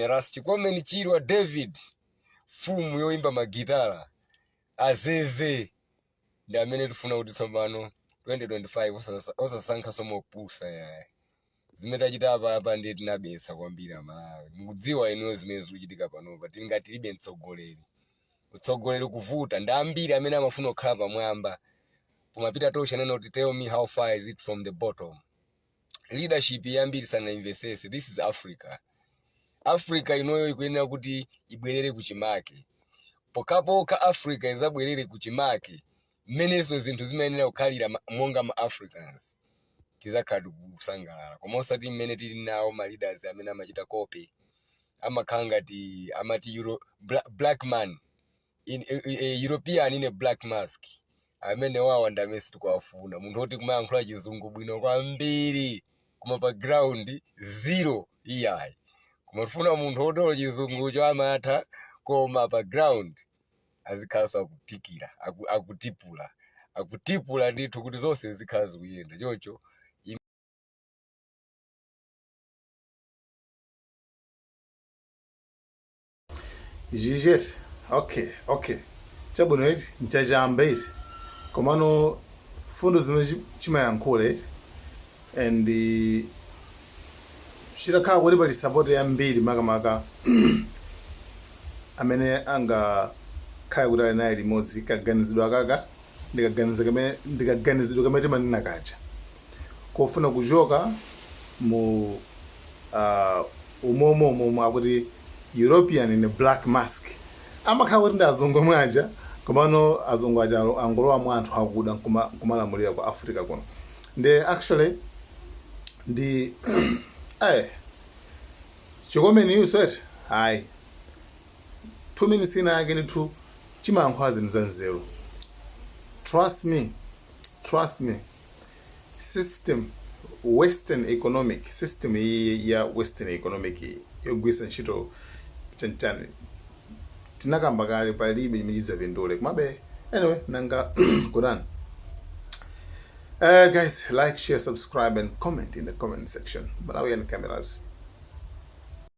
Ras Chikomeni Chirwa David fumu yoimba magitara azeze ndi amene tifuna kuti tsopano 2025 osasankha somopusa ya zimene tachita apa ndiye tinabetsa kwambiri Amalawi. Mukudziwa inuyo zimene zikuchitika panopa tingati tilibe utsogoleri kuvuta ndi ambiri amene amafuna kukhala pamwamba pomapita tosha neno kuti tell me how far is it from the bottom. Leadership yambiri sana investese. This is Africa inoyo ikuyenera kuti ibwerere kuchimake. Pokapoka Africa izabwerere kuchimake mmenezo zinthu zimayenera kukhalira monga ma Africans tizakhala kusangalala. Koma osati mmene tili nawo ma leaders amene amachita kope amakhala ngati amati black man in European in a black mask amene wawa ndamesi tikuwafuna munthu oti kumayankhula chizungu bwino kwambiri kuma background zero iyayi. Kumafuna munthu otolo chizungucho amatha koma background azikhaso akutipula ndithu kuti zonse zikhala zikuyenda chocho. Yes, okay. Chabwino iti nchajamba iti komano fundo zimene chimayankhula iti and chitakhala kuti pali support yambiri makamaka amene angakhala kuti ali naye limodzi kaganizidwa kaka ndikaganizidwa kamene timanena kaja kofuna kuchoka mu umomo akuti European in a black mask amakhala kuti ndi azungu mwaja komano azungu aja angolowa mwa anthu akuda kumalamulira kwa Africa kuno ndi actually ndi Chikomeni you said hi 2 minutes ina yake ni tu chimayankhula zinthu zanzeru. Trust me western economic system ya western economic yogwisa ntchito chantani tinakamba kale palibe chimene pendole kumabe anyway nanga kurani. Guys, like, share, subscribe and comment in the comment section. Malawian Cameras.